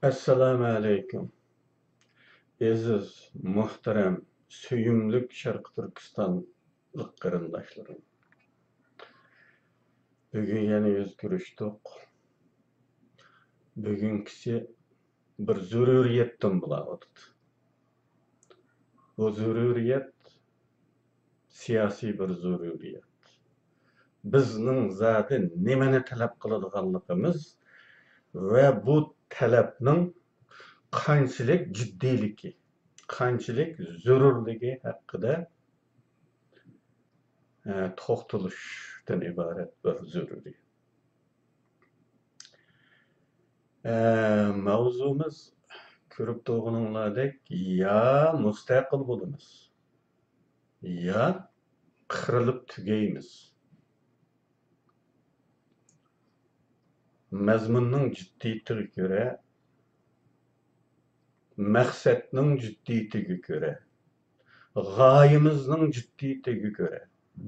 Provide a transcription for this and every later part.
Assalamu alaykum. Aziz, muhterem, söyümlük Şarkı Türkistanlık qarindaşlarım. Bugün yana yüz görüşdük. Bugünkisi bir züruriyetten buladı. Bu züruriyet siyasi bir züruriyet. Bizning zaten nimani talab qiladiganligimiz ve bu talabning qanchalik jiddiyligi, qanchalik zururligi haqida to'xtalishdan iborat bir zururiy. Mavzumuz ko'rib turganinglardek ya mustaqil bo'lamiz, ya qirilib tugaymiz. Mazmunning jiddiyatiga ko'ra, maqsadning jiddiyatiga ko'ra, g'oyamizning jiddiyatiga ko'ra,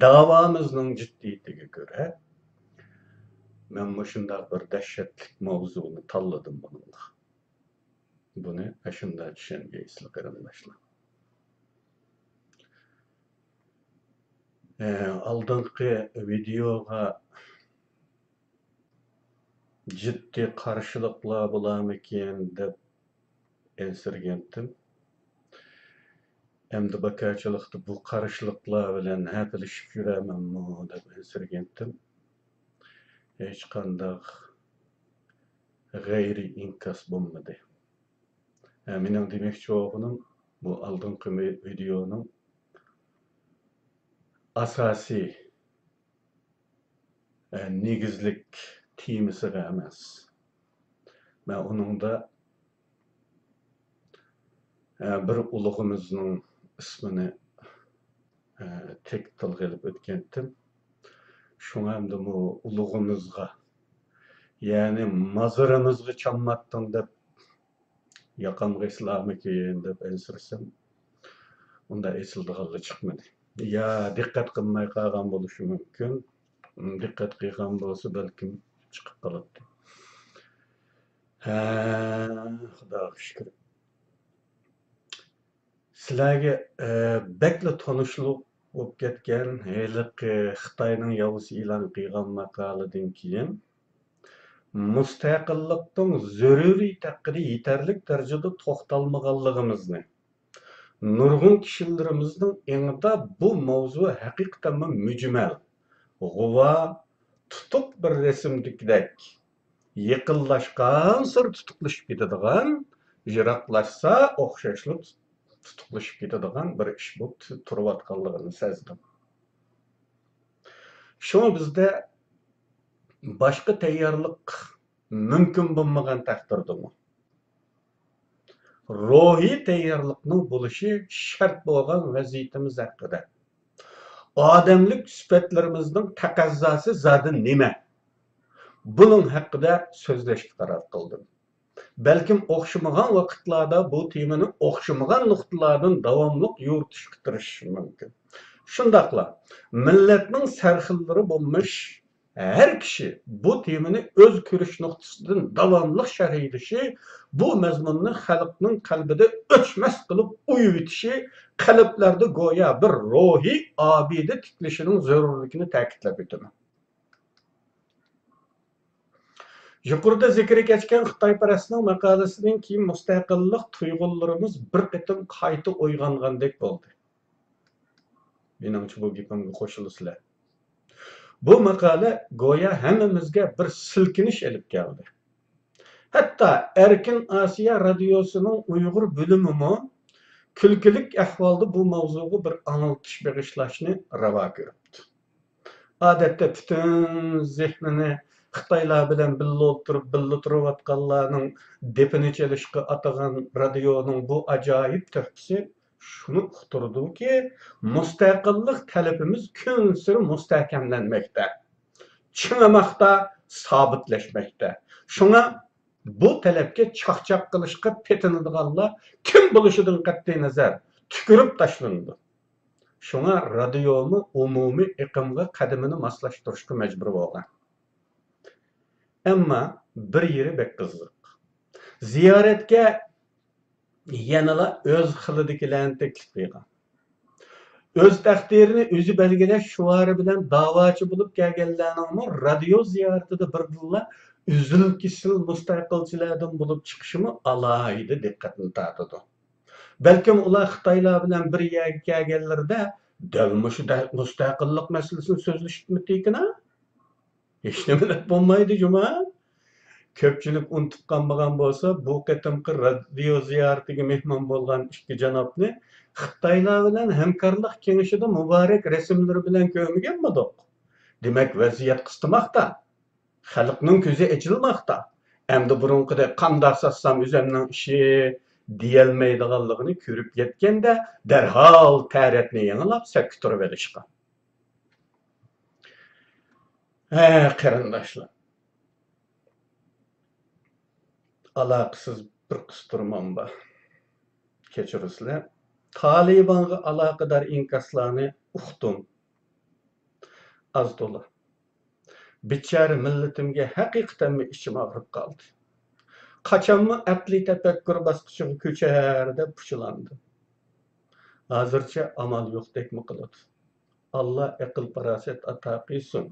davomizning jiddiyatiga ko'ra men shunday bir dahshatli mavzuni tanladim bununla. Bunu shunday tushungaysizlar qarindoshlar. Oldingi videoga ciddi qarshiliklar bo'larmikin deb ensirgandim. Endi bakarchilikda bu qarshiliklar bilan hatilishib yuramanmi deb ensirgandim. Hech qanday g'ayri inkas bo'lmadi. Mening demoqchi bo'lganim bu oldingi videoning asosiy negizlik temasiga emas. Men uningda bir ulug'imizning ismini tek tilga ilib o'tgandim. Şuna endi bu ulug'imizga, ya'ni mazirimizga chammatding deb yoqamga islarmikin deb ensirsam, unda esildiganlar chiqmadi. Ya diqqat qilmay qolgan bo'lishi mumkin. Diqqat qilgan bo'lsa balkim chiqib qoladi. Xudoga shukr. Sizlarga bakla tanishlik bo'lib ketgan Xitoyning yovuz e'lon qilgan maqoladan keyin mustaqillikning zaruriyati haqida yetarli darajada to'xtalmaganligimizni, nurg'un kishilarimizning e'nida bu mavzu haqiqatan mujmal, g'uva, tutuq bir rasmdagidek yaqinlashgan sir tutuqlashib ketadigan, yiroqlashsa o'xshashlik tutuqlashib ketadigan bir ish bo'lib turayotganligini sezdim. Şuna bizde başka tayyorlik mümkün bo'lmagan taqdirdami? Ruhiy tayyorlikning bo'lishi shart bo'lgan vaziyatimiz haqida. Odamlik sifatlarimizning taqozosi zodi nima? Bunun haqida so'zlashga qaror qildim. Balkim o'xshamagan vaqtlarda bu temani o'xshamagan nuqtalardan davomli yuritishga tirishishim mumkin. Shundaqla millatning sarxillari bo'lmish her kişi bu temini öz görüş noktasından davamlı şerhiyleşi, bu mezmununu halkının kalbide ölçmez kılıp uyuyutuşu, kalplerde goya bir ruhi abide titleşinin zarurlikini ta'kidlab o'taman. Yuqorida zikri geçken Xitoyparastning maqolasidan keyin mustaqillik tuyg'ularimiz bir qatim qayta uyg'ongandek bo'ldi. Menimcha bu gapimga qo'shilasizlar. Bu makale goya hemimizge bir silkiniş elip geldi. Hatta Erkin Asiya Radyosu'nun Uygur bölümü külkilik ahvalda bu mavzuga bir anıltış bağışlaşını rava görüptü. Adette bütün zihnini Xitaylar bilen birga o'tirib, birga turayotganlarning depini chelishga atagan radyoning bu ajoyib tuhfasi şunu uqtirdi ki, mustaqillik talabimiz kun sari mustahkamlanmoqda, chinimoqda, sabitleşmekte. Şuna bu talabga chaqchaq qilishga petinadiganlar kim bo'lishidan qat'iy nazar tükürüp tashlandi. Şuna radyomu umumiy iqimga qadamini moslashtirishga majbur bo'lgan. Ama bir yeri bek qiziq. Ziyoratga yanala o'z xilidikilarni taklif qilgan. Öz taqdirini o'zi belgilash shuari bilan da'vochi bo'lib kelganlarning radio ziyoratida birdilla uzil kisil mustaqilchilardan bo'lib chiqishimi alohida diqqatni tortadi. Balkim ular Xitoylar bilan bir yerga kelganlarida dal mushu mustaqillik masalasini so'zlashibmikan? Hech nima bo'lmaydi juma. Ko'pchilik unutib qolmagan bo'lsa, bu qatimqi radio ziyoratiga mehmon bo'lgan ikki janobni Xitoylar bilan hamkorlik kengashida muborak rasmlari bilan ko'rmaganmidik? Demak, vaziyat qistirmoqda. Xalqning ko'zi ochilmoqda. Endi burunqidek qandoq sassam o'zimning ishi deyolmaydiganligini ko'rib yetganda darhol taratni yanglab sakki turib olishga. Qarindoshlar. Alaqasız bir qısturmam var. Keçirisizlar. Taliban'a alaqadar inkaslarını uqtum. Az to'la. Bichara millatimga haqiqatan ichim og'rib qoldi. Qachonmi aqliy tafakkur bosqichiga ko'char deb puchlandim. Hozircha amal yo'qdekmi qiladi. Alloh aql farosat ato qilsin.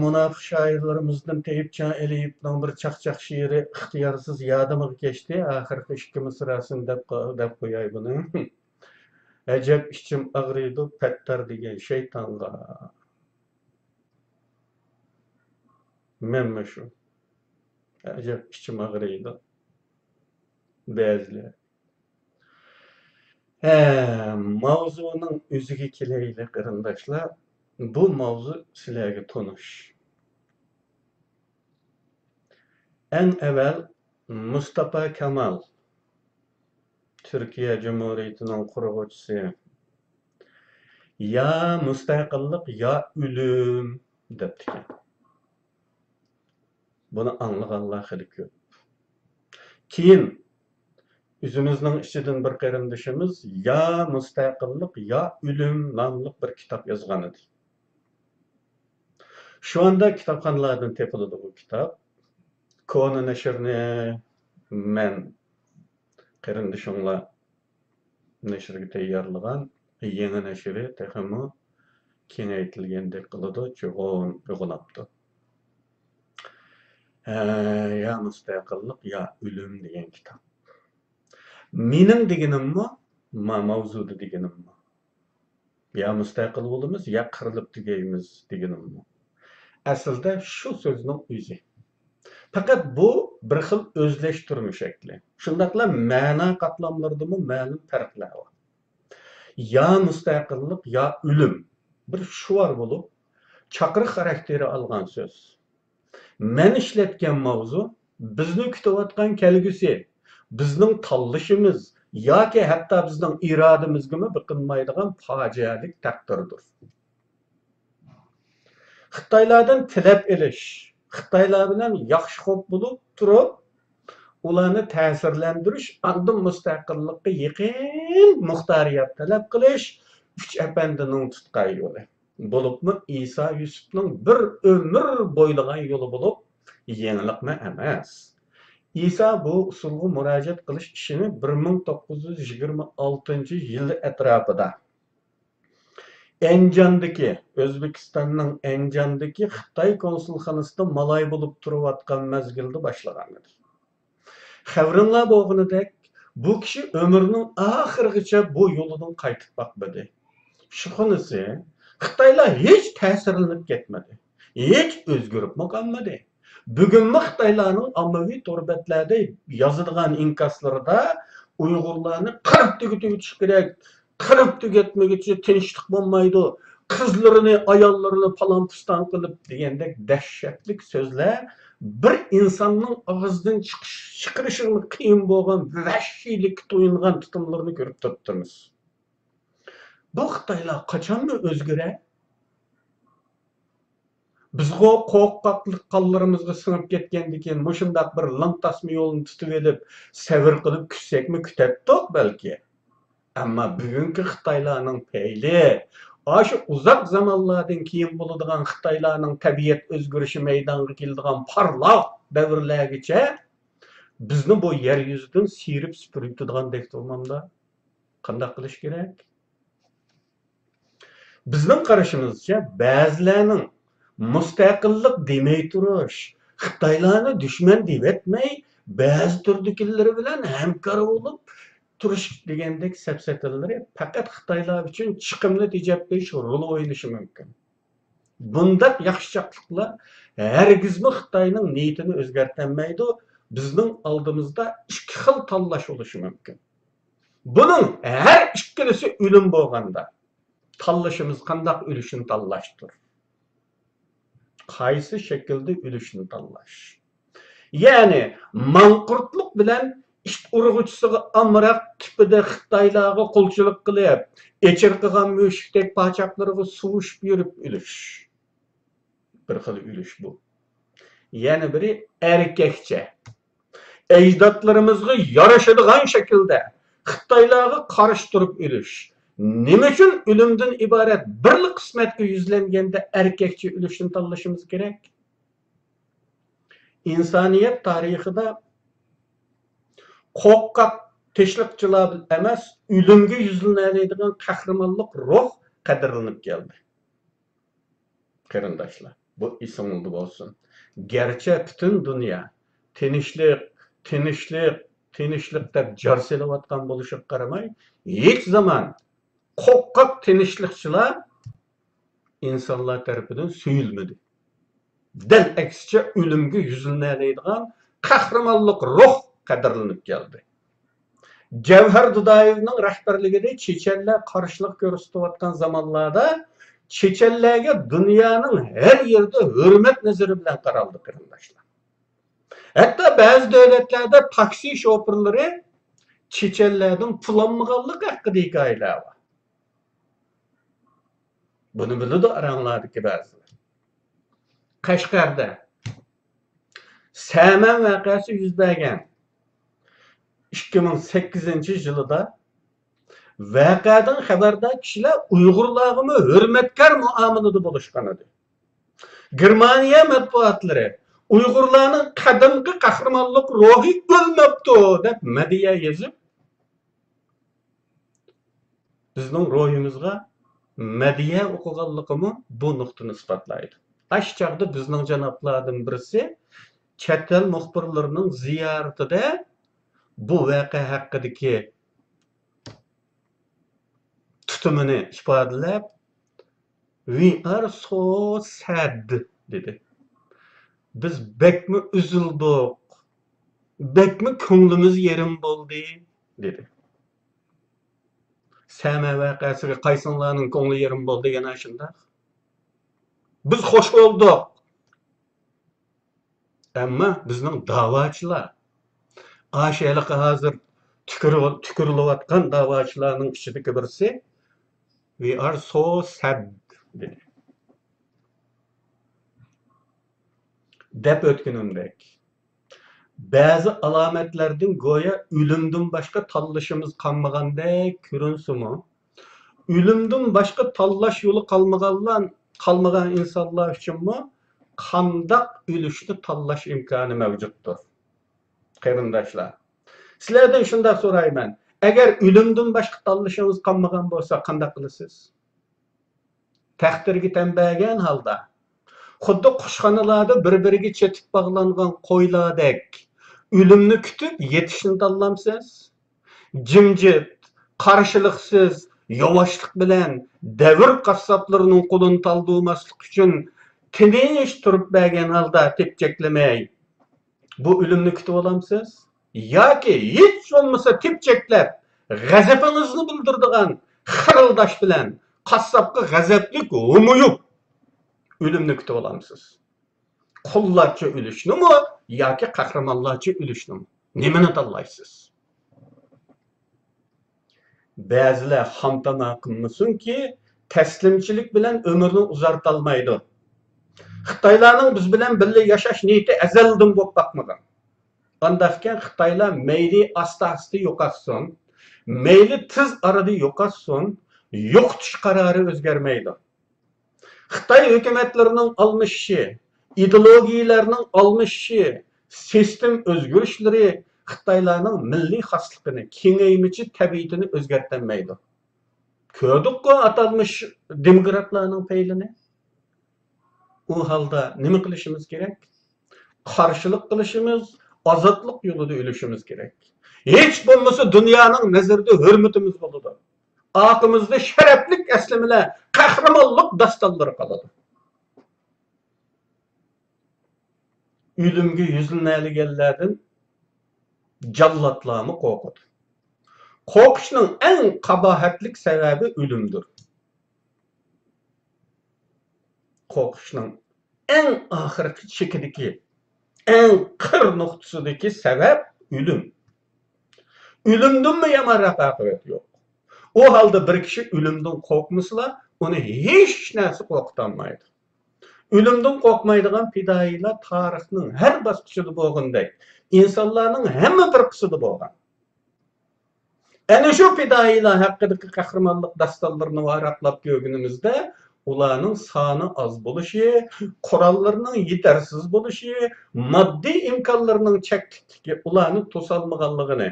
Munafiq şairlerimizden Teyipcan Eliyip'nin bir çaq-çaq şiiri ixtiyarsız yadıma geçti. Ahirki iki mısrasını dep koyay bunu. Ecep içim ağrıydı pettar degen şeytanğa. Memme şu. Ecep içim ağrıydı. Bezli. Mavzunun üzüge kileyle kırındaşlar. Bu mavzu sizlarga tonish. En evvel Mustafa Kemal, Türkiye Cumhuriyeti'nin qurg'uvchisi, ya mustaqillik ya o'lim debdikan. Buni anglaganlar xili ko'p. Keyin o'zimizning ichidan bir qarindishimiz ya mustaqillik ya o'lim nomli bir kitob yozgan edi. Şu anda kitapxonalardan tepiladi bu kitap. Kona neşrini men qarindishimlar neşriga tayyorlagan, yangi neşri texmi kengaytirilgandek qiladi, cho'g'on uyg'onabdi. Ya mustaqillik ya o'lim degan kitob. Mening deganimmi, mavzuda deganimmi? Ya mustaqil bo'lamiz, ya qirilib tugaymiz deganimmi? Aslida shu so'zning o'zi. Faqat bu bir xil o'zlashtirma shakli. Shundaqla ma'no qatlamlaridami ma'lum farqlar bor. Ya mustaqillik ya o'lim bir shuvar bo'lib, chaqiriq xarakteri olgan so'z. Men ishlatgan mavzu bizni kutayotgan kelgusi, bizning tanlashimiz yoki hatto bizning irodamizga biqinmaydigan fojialik taqdirdir. Xitoylardan tilab elish, Xitoylar bilan yaxshi xo'p bo'lib turib, ularni ta'sirlantirish, andin mustaqillikka yaqin muxtoriyat talab qilish uch apandining tutgan yo'li. Bo'libmi Iso Yusufning bir umr bo'ylagan yo'li bo'lib, yangilikma emas. Iso bu usulga murojaat qilish ishini 1926-yil atrofida Enjandagi, O'zbekistonning Enjandagi Xitoy konsulxonasida malay bo'lib turayotgan mezgilda boshlagan edi. Xabaringlar bo'lganidek, bu kishi umrining oxirigacha bu yo'lidan qaytib boqmadi. Shunisi, Xitoylar hech ta'sirlanib ketmadi, hech o'zgarib qolmadi. Bugungi Xitoylarning ommaviy to'rbatlarda yozilgan inkaslarida Uyg'urlarni qirib tugatish kerak, qirib tugatmaguncha tinchlik bo'lmaydi, qizlarini, ayollarini falon piston qilib degandek dahshatli so'zlar bir insonning og'zidan chiqarishi qiyin bo'lgan vahshiylik to'yingan tutumlarni ko'rib turibmiz. Bu Xitoylar qachonmi o'zgaradi? Bizga qo'rqoqlik qonlarimizga singib ketgandan keyin mushundaq bir lantasma yo'lni tutib elib, savr qilib kutsakmi kutatdik balki. Ammo bugungi Xitoylarning payli aşı uzak zamanlardan keyin bo'ladigan Xitoylarning tabiat o'zgarishi meydonga keladigan parlaq davrlargacha bizni bu yer yuzidan siyirib supurib turgandek to'g'manda qanday qilish kerak? Bizning qarashimizcha ba'zilarning mustaqillik demay turish, Xitoylarni dushman deb etmay, ba'zi turdikilari bilan hamkor bo'lib turish degandek safsatalari faqat Xitoylar uchun chiqimli tejab berish rol o'ynashi mumkin. Bundaq yaxshichaqliqlar hargizmi Xitoyning niyatini o'zgartirmaydi. Bizning oldimizda ikki xil tanlash bo'lishi mumkin. Buning har ikkilisi o'lim bo'lganda tanlashimiz qandaq o'lishni tanlashdir. Qaysi shaklda o'lishni tanlash. Ya'ni manqurtlik bilan ish urg'uchisiga amroq tipida Xitoylarga qo'lchilik qilib, echirqigan mushukdek pochaqlarga suvishib yurib o'lish. Bir xil o'lish bu. Yana biri erkakcha. Ajdodlarimizga yarashadigan shaklda Xitoylarga qarshi turib o'lish. Nima uchun o'limdan iborat bir qismatga yuzlanganda erkakcha o'lishni tanlashimiz kerak? İnsaniyet tarixida qo'rqoq teshliqchilar emas, o'limga yuzlanadigan qahramonlik ruh qadrlanib keldi. Qarindoshlar, bu esingizda bo'lsin. Gerçi butun dunyo tinchlik deb jar selayotgan bo'lishiga qaramay, hech zaman qo'rqoq tinchlikchilar insonlar tarafidan suyulmadi. Dal aksicha o'limga yuzlanadigan qahramonlik ruh qadrlanib keldi. Javhar Dudaevning rahbarligida chechenlar qarshilik ko'rsatayotgan zamonlarda chechenlarga dunyoning har yerda hurmat nazari bilan qaraldi qarindoshlar. Hatto ba'zi davlatlarda taksi shofirlari chechenlardan pul olmaganlik haqida hikoyalar bor. Buni biladi aranglardagi ba'zilar. Qashqarda Saman voqeasi yuz bergan 2008-yilda voqeadan xabardor kishilar Uyg'urlarga hurmatkor muomalada bo'lishgan edi. Germaniya matbuotlari Uyg'urlarning qadimgi qahramonlik ruhi o'lmabdi deb madiya yozib, bizning ruhimizga madiya o'qiganligimiz bu nuqtani isbotlaydi. Ash chaqda bizning janoblardan birisi chet el muxbirlarining ziyoratida bu voqea haqidagi tutumini ifodalab, "We are so sad" dedi. Biz bekmi üzüldük, bekmi ko'nglimiz yerim bo'ldi dedi. Sama voqeasiga qaysinlarning ko'ngli yerim bo'ldi yana shunda. Biz xo'sh bo'ldik. Ammo bizning da'vochilar Aşaylıqı hazır tükürülayotgan da'vochilarning ichidagi birisi "We are so sad" dedi. Dep o'tganimdek. Ba'zi alomatlardan go'yo o'limdan boshqa tanlashimiz qolmagandek ko'rinsimi, o'limdan boshqa tanlash yo'li qolmagan insonlar uchunmi qandaq o'lishni tanlash imkoni mavjuddir. Qarindoshlar, sizlardan shunday so'rayman. Agar o'limdan boshqa tanlashingiz qolmagan bo'lsa, qanday qilasiz? Taqdirga tanbagan holda, xuddi qushxonalarda bir-biriga chetib bog'langan qo'ylardek o'limni kutib yetishni tanlamsiz? Jimjit, qarshiliksiz, yavaşlık bilan davr qassoblarining qo'lini taldimaslik uchun tinch turib bergan holda tepchaklamay bu o'limni kutib olamsiz? Yoki hech bo'lmasa tepchaklab g'azabingizni bildiradigan xirildash bilan qassobga g'azablik umuyib o'limni kutib olamsiz? Qullarcha o'lishnimi yoki qahramonlarcha o'lishnimi? Nimani tanlaysiz? Ba'zilar hamtama qilmasinki, taslimchilik bilan umrni uzartolmaydi. Xitoylarning biz bilan birga yashash niyati azaldan bo'lib boqmagan. Andaqkan Xitoylar mayli asta-asta yo'qotsin, mayli tez arada yo'qotsin, yo'qotish qarori o'zgarmaydi. Xitoy hukumatlarining almashishi, ideologiyalarning almashishi, sistem o'zgarishlari Xitoylarning milliy xosligini, kengaymichi tabiatini o'zgartirmaydi. Ko'rdikku atalmış demokratlarning feylini. U holda nima qilishimiz kerak? Qarshilik qilishimiz, ozodlik yo'lida o'lishimiz kerak. Hech bo'lmasa dunyoning nazarida hurmatimiz bo'ladi. Aqimizda sharaflik aslimilar, qahramonlik dastonlari qoladi. Ölümge yüzülnəligellərdən callatlarını qoğudu. Qoğuşның ən qabahatlik səbəbi ölümdür. Qoğuşның ən axırki çekidiki, ən qır noktasındaki səbəb ölüm. Ölümdün mü yamaraq aqibət yox. O halda bir kişi ölümdün qoğmusla, onu heç nəsi qoğutanmaydı. Ölümden qorxmaydigan fidoyilar tarixning har bosqichida bo'lgandek, insonlarning hamma bir qismida bo'lgan. Ana shu fidoyilar haqidagi qahramonlik dastonlarini varaqlab ko'rganimizda, ularning soni oz bo'lishi, qurollarining yetarsiz bo'lishi, moddiy imkonlarining chekligi ularni to'solmaganligini,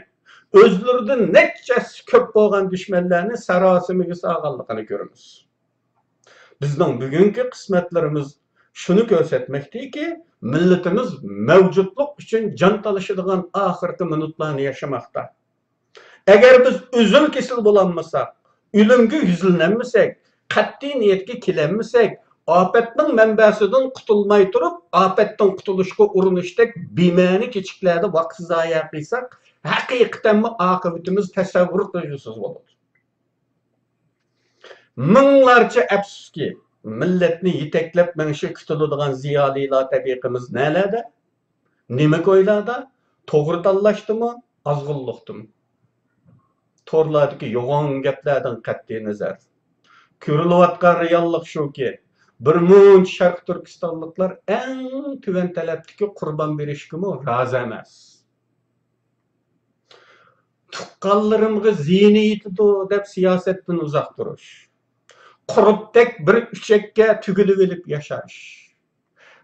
o'zlaridan nechasi ko'p bo'lgan dushmanlarni sarosimiga solganligini ko'ramiz. Bizning bugungi qismatlarimiz şunu göstermekte ki, milletimiz mevcutluk için can talışıdığın ahirki minutlarını yaşamakta. Eğer biz üzül kesil bulanmasak, ölümgü yüzüllenmesek, katli niyetki kilenmesek, afetin menbəsiden kutulmayı durup, afetten kutuluşku urunuştek bimeni keçiklerde vaksız ayakıysak, hakikaten mi akıbetimiz tesavvur duyusuz olur. Mınlarca əfsus ki, milletni yeteklep menişi kütülüdüğün ziyaliler tabiqimiz nelerde? Nime koylarda? Toğru tallaştı mı? Azgınlıktı mı? Torlardaki yoğun geplerden qat'i nazar. Körülüvatkan reallik şu ki, bir munç Şarkı Türkistanlıklar en tüven taleptiki kurban berişkimi razı emas. Tuqqanlarımgı zihni yitidu dep siyasetten uzak duruş. Qurup tek bir üçekке tügülüp elip yaşaş.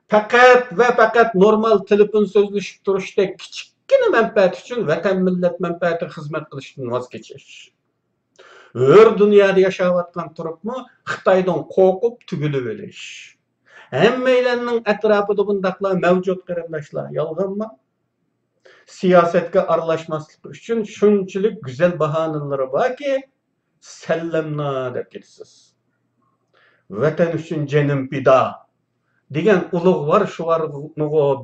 Fakat ve fakat normal telefon sözleşip duruştek kiçikkine menfaat için vatan millet menfaati hizmet kılıştan vazgeçiş. Ör dünyada yaşavatkan turup mu Xitaydan korkup tügülüp eliş. Hemmeylerinin etrafıda bundaklar mevcut kırımdaşlar. Yalgan mı? Siyasetke arlaşmaslık için şunçilik güzel bahanelleri var ki sellemna dep ketisiz. Vatan üçün cenim pida degan ulug' var, şu var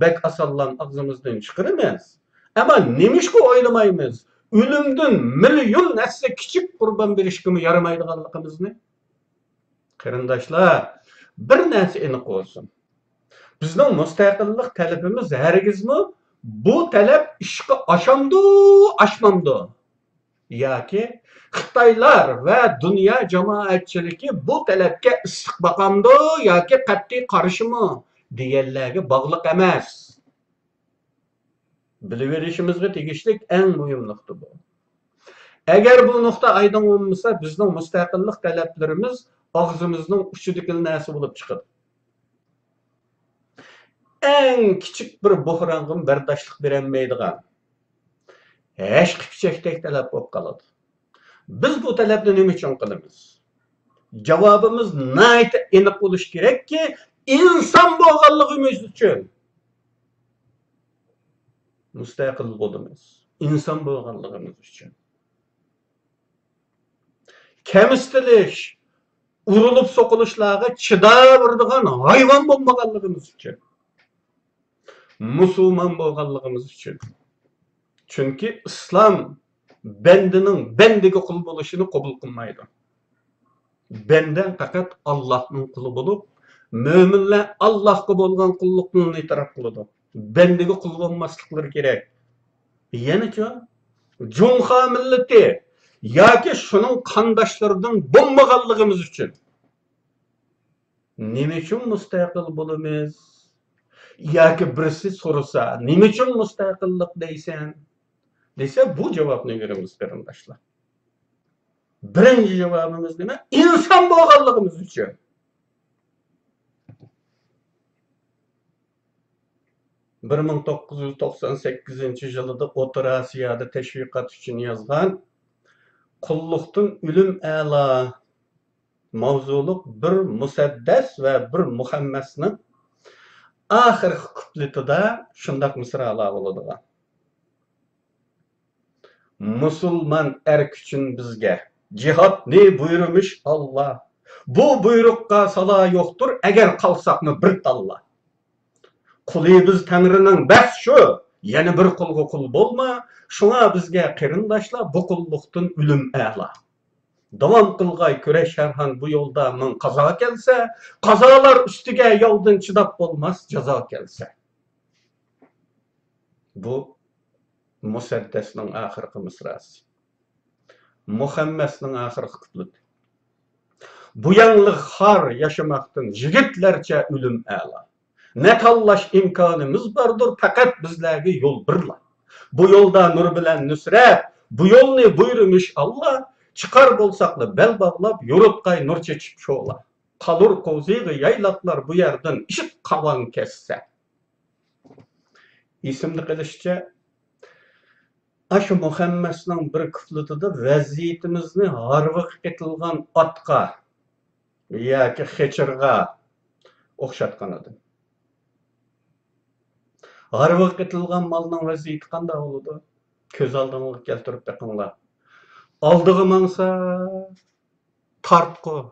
bek asallan ağzımızdan çıkırmaz. Ama nemişki oylamaymiz? Ölümdün milyon nesle küçük kurban berişkimi yaramaydiganligimizni. Qarindoshlar, bir narsa aniq olsun. Bizning mustaqillik talabimiz hargizmi bu talab ishga oshamdi, oshmamdi. Yoki Xitoylar ve dünya cemaatçiligi bu talabga issiq baqamdi yoki qat'iy qarshimi deganlarga bog'liq emas. Bilaverishimizga tegishli eng muhim nuqta bu. Agar bu nuqta aydın bo'lmasa, bizning mustaqillik talablarimiz og'zimizning uchidagi narsa bo'lib chiqadi. Eng kichik bir buhronga bardoshlik berolmaydigan hech qipchakdek talab bo'lib qoladi. Biz bu talabni nima uchun qilamiz? Javobimiz nayt aniq bo'lishi kerakki, inson bo'lganligimiz uchun. Mustaqil bo'lamiz. İnson bo'lganligimiz uchun. Kamsitilish, urilib so'qilishlarga chidaveradigan hayvon bo'lmaganligimiz uchun. Musulmon bo'lganligimiz uchun. Chunki islom bendining bendiga qul bo'lishini qabul qilmaydi. Benden faqat Allohning quli bo'lib, mo'minlar Allohga bo'lgan qulluqni e'tirof qiladi. Bendiga qul bo'lmasliklari kerak. Yana-chi, Junxa millati yoki shuning qandoshlaridan bo'lmaganligimiz uchun. Nima uchun mustaqil bo'lamiz? Yoki birisi so'rasa, nima uchun mustaqillik deysan? Desa bu javobni beramiz qarindoshlar. Birinci cevabımız nima? İnson bo'lganligimiz uchun. Bir 1998 yılında O'rta Asiyoda teşviqat için yazgan Qulluqdan Ölüm A'la mavzuluq bir musaddas ve bir muhammasning oxirgi kupletida shundoq misralar bo'ladigan. Musulmon erk uchun bizga jihad ne buyurmuş Allah. Bu buyruqqa sala yo'qdir agar qalsaqmi bir talla. Quli biz Tanrının bas şu, yana bir qulga qul bo'lma, şuna bizga qarindoshlar bu qulluqdan ölüm a'la. Davam qilg'ay kurash sharhan bu yo'lda min qazo kelsa, qazolar ustiga yovdan chidab bo'lmas jazo kelsa. Bu Musaddasning oxirgi misrasi. Muhammadning oxirgi kupleti. Bu yangliq xor yaşamaktan yigitlarcha ölüm a'la. Ne tallaş imkanımız vardır fakat bizlerge yol birla. Bu yolda nur bilen nusret, bu yol ne buyurmuş Allah, çıkar bolsaklı bel bağlap, yorutkay nur çeçip şoğla. Kalur kovziği yaylaklar bu yerden işit kavan kesse. İsimli kılışça, Aşı Muhammed'nin bir kıflıtıda vaziyetimizni harvık etilgan atka, yaki heçirga okşatkan adım. Harvık etilgan malının vaziyeti qanday oldu? Köz aldığımlık keltirip bakınlar. Aldığı mansa tartqı,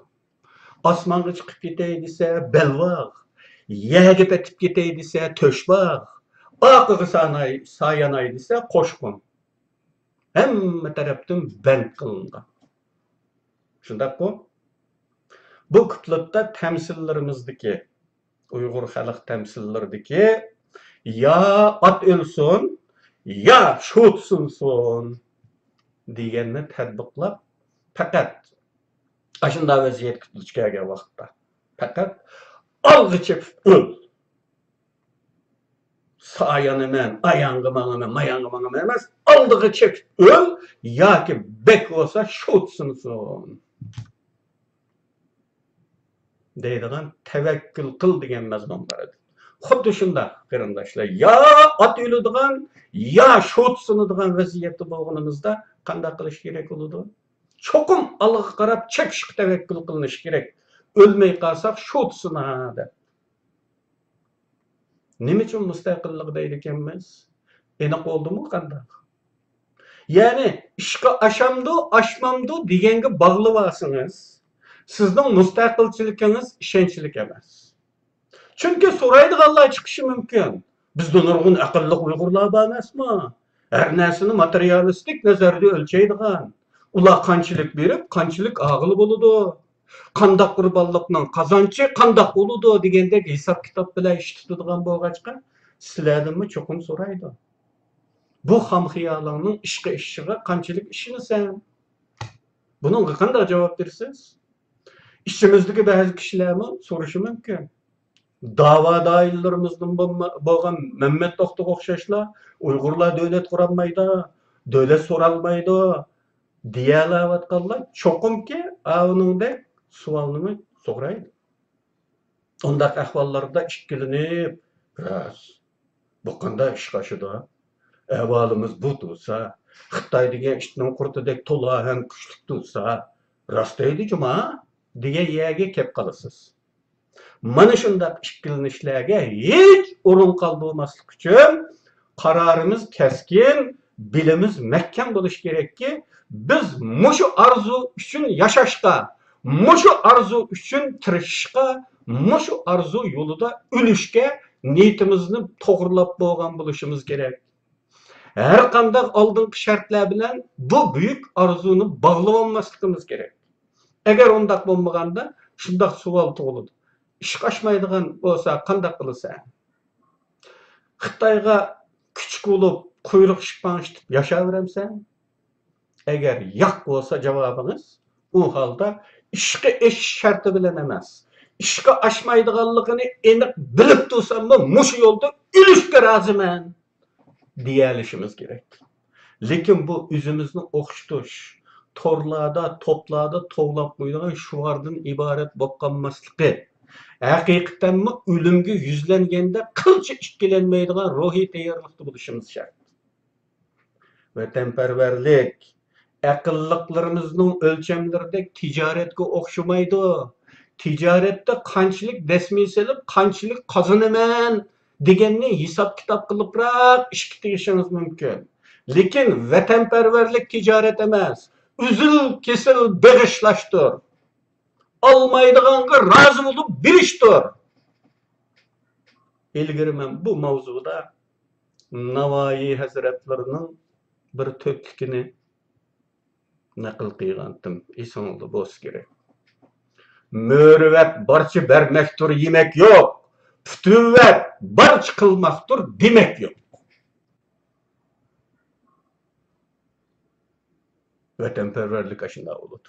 asmanға çıkıp keteydi belvaq, yege petip keteydi töşbaq, akıgı sayanaydı koşkun. Hem taraftan bent kılındı. Şundak bu. Bu kıtlıkta temsillerimizdeki, Uygur halk temsillerdeki ya at ölsün, ya şutsunsun diyenini tadbiqlab, fakat aşında vaziyet kıtlıçkaga vaqtda. Fakat algı çepip öl. Sayanı men, ayangı mana men, mayangı mana men emas, aldığı çepip öl, ya ki bek olsa şutsunsun. Deydigan tevekkül kıl degen mazmun var edi. Xuddi shunda qarindoshlar, ya at o'ladigan, ya shot sunadigan vaziyatda bo'lganimizda qanday qilish kerak bo'ladi? Cho'qim Allohga qarab chekishga tavakkul qilinish kerak. O'lmay qolsak shot sunadi. Nima uchun mustaqillik deydi ekanmiz? Aniq bo'ldimi qanday? Ya'ni ishga ashamdu, ashmamdu deganga bog'lab olsangiz, sizning mustaqilchiligingiz ishonchlik emas. Çünkü so'raydiganlar chiqishi mumkin. Bizda nurg'un aqlli Uyg'urlar bor emasmi? Har narsani materialistik nazarda o'lchaydigan. Ular qanchalik berib, qanchalik og'il bo'ladi. Qandoq qurbonlikning qozonchi qandoq bo'ladi degandek hisob kitob bilan ish tutadigan bo'lg'achqa, sizlardanmi cho'qim so'raydi. Bu ham xiyolingning ishga ishiga qanchalik ishinasan? Bunga qanday javob bersiz? İçimizdeki bazı kişilerimi soruшу mümkün. Dava dairelerimizden bo'lgan Mehmet Doktor o'xshashlar Uyg'urlar davlat qurolmaydi, davlat so'ralmaydi deyalayotganlar cho'qimki avningdek savolni so'raydi. Undaq ahvollarda ikkilanib, ras bu qanday ish qashida? Ahvolimiz bu tursa, Xitoy degan ishning qurtidek to'la ham kuchli tursa, rost deydi-juma diye yerga kelib qolasiz. Mana shundaq ikkilanishlarga hech o'rin qoldirmaslik uchun qarorimiz keskin, bilimiz mahkam bo'lishi kerakki, biz mushu arzu uchun yashashga, mushu arzu uchun tirishishga, mushu arzu yo'lida o'lishga niyatimizni to'g'rilab bo'lgan bo'lishimiz kerak. Har qanday oldingi shartlar bilan bu buyuk arzuni bog'lab olmasligimiz kerak. Eğer ondaq bo'lmaganda shundaq savol tug'iladi. Ish qashmaydigan bo'lsa qanday qilasan? Xitoyga kuchuk bo'lib, quyruq shipang'ishib yashayveramsan? Agar yo'q bo'lsa javobingiz, u holda ishga ish sharti bilan emas. Ishga ashmaydiganligini aniq bilib tursammi, mushu yo'lda o'lishga roziman deyalishimiz kerak. Lekin bu o'zimizni o'qitish, torlarda, toplarda to'g'lab qo'yilgan shulardan iborat bo'lib qolmasligi, haqiqatanmi o'limga yuzlanganda qilcha ikkilanmaydigan ruhiy tayyorlikda bo'lishimiz shart. Vatanparvarlik aqlliqlarimizning o'lchamlaridek tijoratga o'xshamaydi. Tijoratda qanchalik dasmiy silib, qanchalik qozonaman deganni hisob kitob qilibroq ishga tegishingiz mumkin. Lekin vatanparvarlik tijorat emas, uzil kesil beg'ishlashdir. Olmaydiganga rozi bo'lib berishdir. Ilgari men bu mavzuda Navoiy hazratlarining bir to'tlikini naql qilgandim. Esingizda bo'lsa kerak. Mürüvvet barçı vermektir yemek yok. Fütüvvet barçı kılmaktır demek yok. Vatanperverlik aşında olur.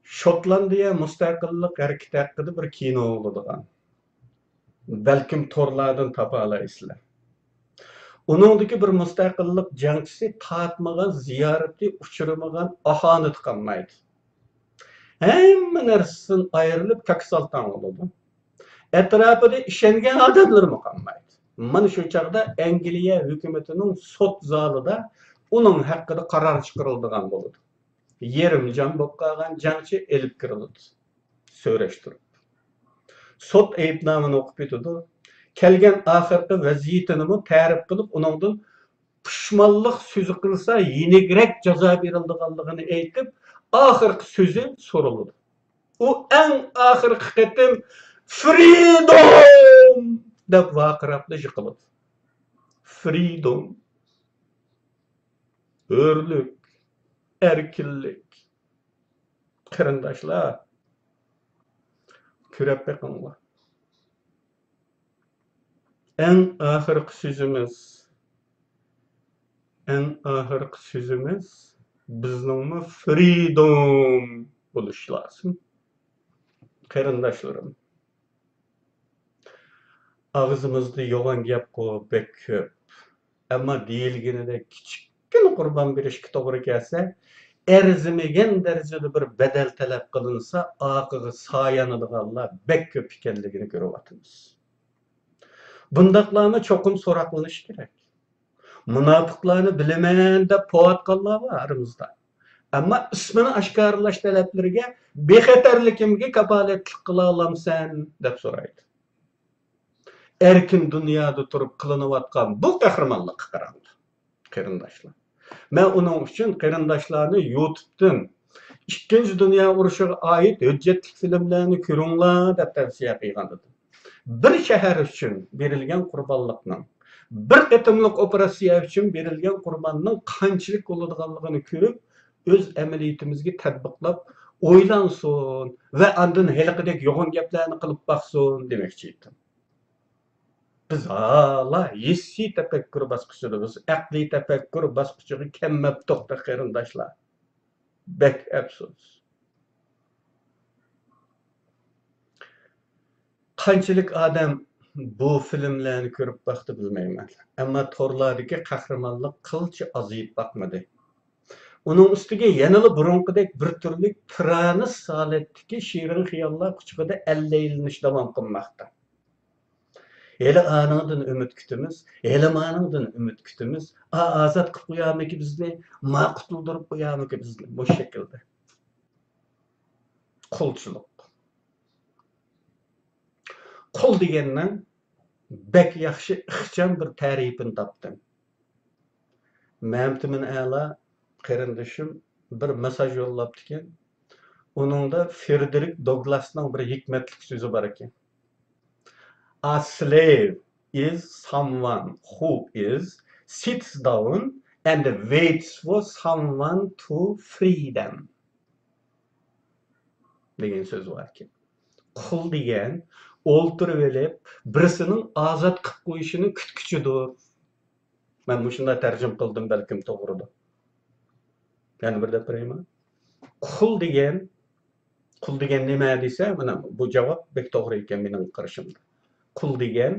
Şotlandiya müstakillik hareketi hakkında bir kino oladigan. Belkim torlardan tapa alaysizlar. Onundaki bir müstakillik jangchisi tatmagan, ziyareti uçurmagan ahani tıkanmaydı. Hamma narsadan ayrılıp kaksaltan oldu. Etrafında işengen adamlar mı kalmaydı? Mana şu çağda Angliya hükümetinin sot zalida onun hakkında karar çıkarıldıgan boldu. Yerimcan bo'lib qolgan jangchi elib kirildi. So'rashtirib. Sot ayıbnamını o'qib etdi. Kelgan oxirgi vaziyatini ta'rif qilib, uningdan pushmonlik so'zi qilsa, yenigrek jazo berildiganligini aytib, oxirgi so'zi so'raldi. U eng oxirgi qatim freedom deb vaqirab yiqildi. Freedom. Hürlük, erkinlik. Qarindoshlar, ko'rib beqinglar. Eng oxirgi so'zimiz bizning freedom bo'lishi lozim. Qarindoshlarim, og'zimizda yo'g'on gap bek ko'p. Ammo deyilganidek kichkina qurban berishga to'g'ri kelsa, erzimagan darajada bir bedel talab qilinsa, oqiga soyanadiganlar bek ko'p ekanligini ko'ryapmiz. Bundaqlarni cho'qim so'roqlanish kerak. Munofiqlarni bilaman deb po'atganlar bor aramizda. Ammo ismini oshkorlash talablariga bexatarligimga kafolatlik qila olamsan deb so'raydi. Erkin dunyoda turib qilinayotgan bu qahramonlikqa qarang. Qarindoshlar. Men uning uchun qarindoshlarni YouTube'dan Ikkinchi Dünya urushiga oid hujjatli filmlarni ko'ringlar deb tavsiya qilgan edim. Bir shahar uchun berilgan qurbonlikning, bir qatimliq operatsiya uchun berilgan qurbonning qanchalik bo'ladiganligini ko'rib, o'z amaliyatimizga tatbiqlab o'ylansin va andin haliqidek yo'g'on gaplarni qilib baqsin demoqchi edim. Biz hala hissi tefekkür basqıçıdayız, aqli tefekkür basqıçıga kemmep to'xta qarindoshlar. Bek afsus. Qanchalik odam bu filmlarni ko'rib baqdi bilmayman. Ammo torlardagi qahramonlik qilchi aziyib baqmadi. Uning ustiga yanada burunqidek bir turli trans holatdagi shirin xiyollar quchug'ida allaylanish davom qilmoqda. Hele anandan ümit kütümüz, hele manandan ümit kütümüz, azat qilib qo'yamiki bizni, ma qutuldirib qo'yamiki bizni bu şekilde. Qulchilik. Qul degandan bek yaxshi ixcham bir ta'rifini topdim. Mamtimin a'la qarindoshim bir mesaj yo'llabdi ekan. Uningda Frederick Douglassning bir hikmatli so'zi bor ekan. A slave is someone who sits down and waits for someone to free them. Degan so'z bor ekan. Qul degan o'ltirib olib, birisining ozod qilib qo'yishini kutkuchidir. Men bu shunday tarjim qildim, balkim to'g'ridir. Yana bir deb berayman. Qul degan nima desa, mana bu javob bek to'g'ri ekan mening qarashimda. Qul degan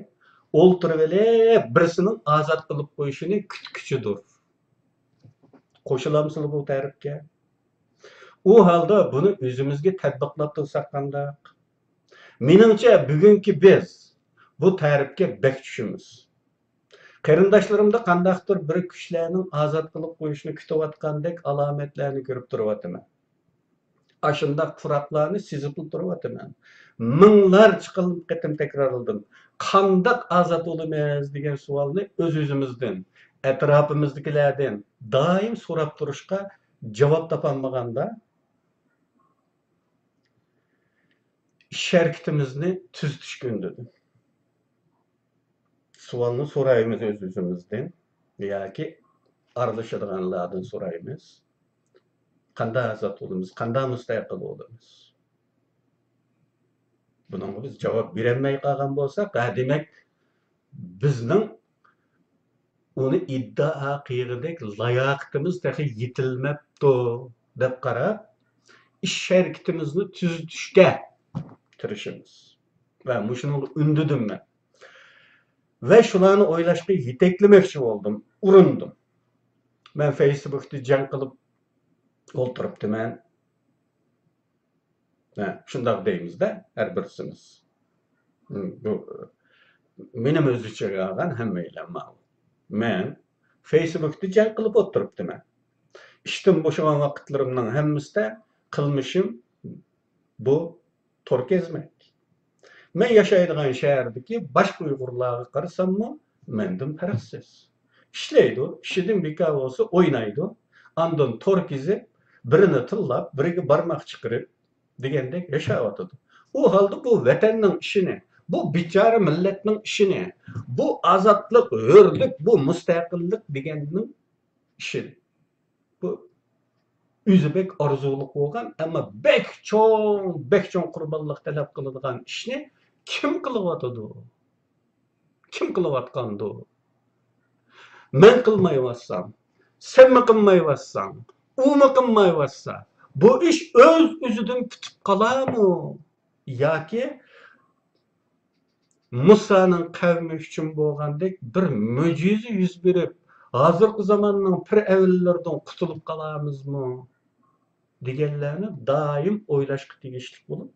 o'ltirib olib, birisining ozod qilib qo'yishini kutkuchidir. Qo'shilamsizlar bu tarifga? U holda buni o'zimizga tatbiqlab tursak qanday? Meningcha bugungi biz bu tarifga bek tushimiz. Qarindoshlarimda qandaqdir bir kuchlarning ozod qilib qo'yishini kutayotgandek alomatlarni ko'rib turyapman. Aşındaq fıraqlarını sizib turyapman. Minglarcha qitim takrorladim. Qandaq ozod bo'lamiz degan savolni o'z-o'zimizdan, atrofimizdagilardan doim so'rab turishga javob topolmaganda sharkitimizni tuzitish kundidir. Savolni so'raymiz o'z-o'zimizdan yoki aralashadiganlardan so'raymiz. Qanday ozod bo'lamiz, qanday mustaqil bo'lamiz? Bunga biz javob berolmay qolgan bo'lsak, demak bizning uni iddao qilgandek layoqatimiz dahi yetilmabdi deb qarab, ish harakatimizni tuzitishga tirishimiz. Va shuni undidim men. Ve şularni o'ylashga yetaklamoqchi bo'ldim, urindim. Men Facebookda jang qilib o'ltiribdiman. Shundoq deymizda har birisimiz. Bu mening o'zicha olgan hammalar ma'lum. Men Facebookda jang qilib o'tiribdiman. İştim bo'shagan vaqtlarimning hammasida qilmishim bu tor kezmek. Men yashaydigan shahardagi boshqa Uyg'urlarga qarasammi, mendan farqsiz. İşleydi, ishidan bekor bo'lsa o'ynaydi. Ondan tor kezib, birini tillab, biriga barmoq chiqirib degandek yashayotdi. U holda bu vatanning ishini, bu bechora millatning ishini, bu ozodlik, hurlik, bu mustaqillik deganning ishi. Bu o'zibek orzuliq bo'lgan, ammo bek cho'ng qurbonlik talab qiladigan ishni kim qilyotdi? Kim qilyotgandi? Men qilmayvatsam, sen mi qilmayvatsan, u mu qilmayvatsa, bu ish o'z-o'zidan bitib qolarmi? Yoki Musa'nın qavmi uchun bo'lgandek bir mo'jiza yuz berib, hozirgi zamonning pir avllardan qutulib qolamizmi? Deganlarni doim o'ylashga tegishli bo'lib,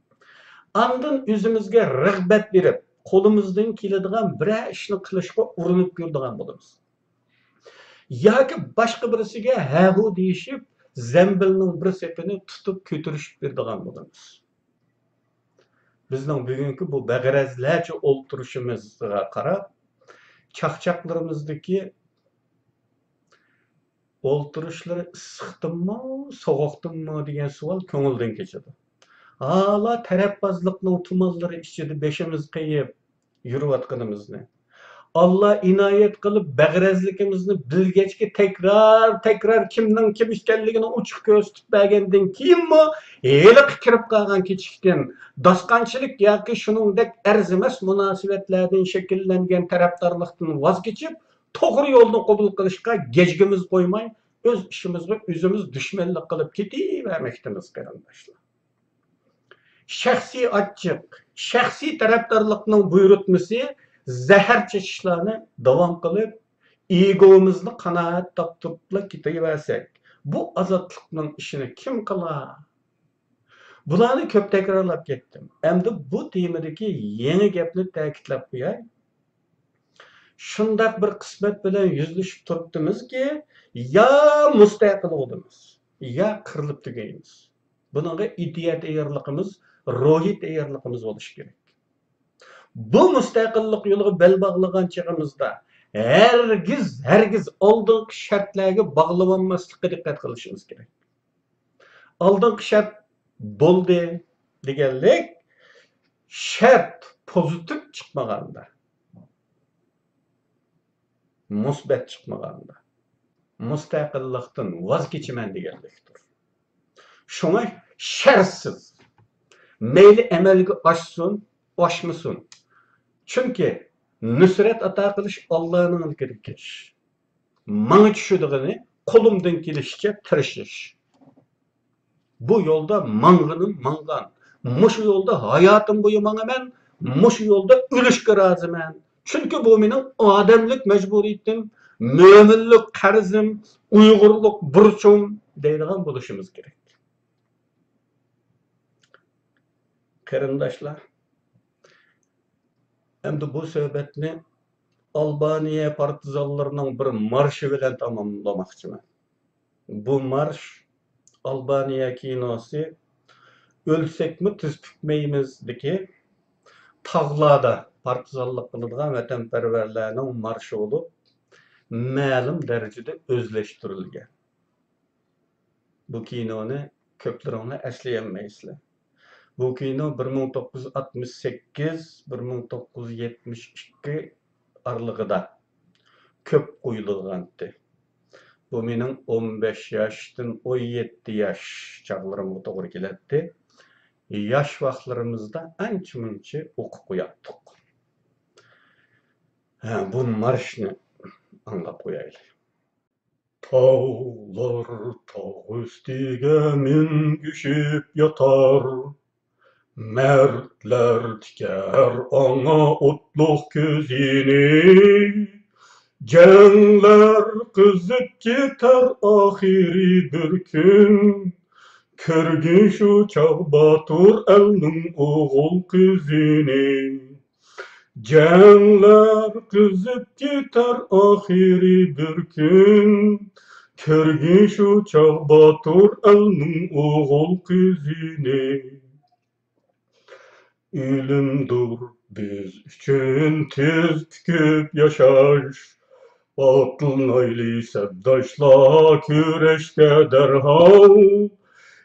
ondan o'zimizga rag'bat berib, qo'limizdan keladigan bir ishni qilishga urinib ko'radigan bo'lamiz. Yoki boshqa birisiga ha-hu deyishib, zambilning bir sepini tutib ko'tarishib beradigan bo'lamiz. Bizning bugungi bu bag'razlarcha o'ltirishimizga qarab, chaqchaqlarimizdagi o'ltirishlari issiqdimi, sovuqdimi degan savol ko'ngildan kechadi. Hala tarafbozlikning tumanlari ichida beshimiz qiyib yurayotganimizni, Allah inayet qilib bag'razligimizni bilgachki tekrar kimning kim ekanligini ochiq ko'rsatib bergandan keyinmi, hali kirib qolgan kechikdan dostonchilik yoki shuningdek arzimas munosabatlardan shakllangan tarafdorlikdan voz kechib, to'g'ri yo'lni qabul qilishga gejgimiz qo'ymay, o'z ishimizga o'zimiz dushmanlik qilib ketavermoqdamiz qarindoshlar. Shaxsiy achchiq, shaxsiy tarafdorlikning buyurtmasi zahar chekishlarni davom qilib, egomizni qanoat toptirib ketaversak, bu ozodlikning ishini kim qilar? Bularni ko'p takrorlab ketdim. Endi bu temadagi yangi gapni ta'kidlab qo'yay. Shundoq bir qismat bilan yuzlashib turibdimizki, ya mustaqil bo'lamiz, ya qirilib tugaymiz. Bunga ideya tayyorligimiz, ruhiy tayyorligimiz bo'lishi kerak. Bu mustaqillik yo'liga bel bog'lagan chig'imizda hargiz oldingi shartlarga bog'lanmaslikka diqqat qilishimiz kerak. Oldingi shart bo'ldi deganlik shart pozitiv chiqmaganda, musbat chiqmaganda mustaqillikdan voz kechaman deganlikdir. Shunga shartsiz mayli amalga oshmasin. Çünkü nusret ata qilish Allah'ın ilkidir. Mana tushadiğini qo'limdan kelishicha tirishish. Bu yolda mangan. Mushu yolda hayotim bo'yi manaman, mushu yolda o'lishga roziman Çünkü bu benim ademlik mecburiyetim, müminlik karzım, uygurluk burçum deydigan buluşumuz gerek. Karındaşlar, hem de bu söhbetini Albaniya partizanlarının bir marşı bilen tamamlamakçıyım. Bu marş Albaniya kinosu ölsek mi tüz tükmeyimizdeki tağlada partizanlık kılıdığan vatanperverlerinin marşı olup ma'lum derecede özleştirilgan. Bu kinoni köplerini esleyemmeysizler. Bu kino 1968-1972 aralığında köp koyulgandı. Bu mening 15 yaşdan 17 yaş çağlarımga to'g'ri keladi. Yaş vaqtlarimizda ancha-muncha o'qib qo'yatdik. Bu marshni anglab qo'yaylik. Tağlar tağ üstüge mingüşüp yatar, mertler diker ana otluk gözini, cenler kızıp gitar ahiri bir gün, körgün şu çağ batur elnin oğul kızını. Cenler kızıp gitar ahiri bir gün, körgün şu çağ batur elnin oğul kızını. Ölümdür biz üçün tez tüküp yaşaş, batıl nayli sebdaşla küreşke derhal.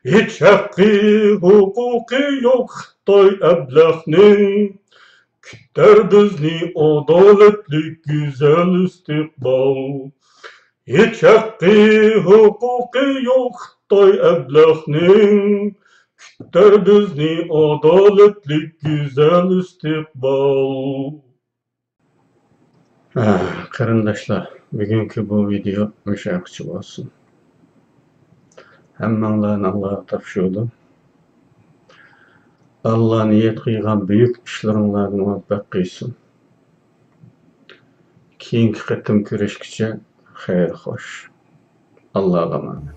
Hiç hakkı hukuki yok Xitoy eblahning, kütter bizni adaletlik güzel istiqbal. Hiç hakkı hukuki yok Xitoy eblahning, kütter bizni adaletlik güzel istiqbal. Qarindoshlar, bugungi bu video o'sha olsun. Hammanglarni Allohga topshirdim. Allah niyet qilgan büyük ishlaringlarni muvaffaq qilsin. Keyingi qatim ko'rishguncha xayr xo'sh. Allohga emanet.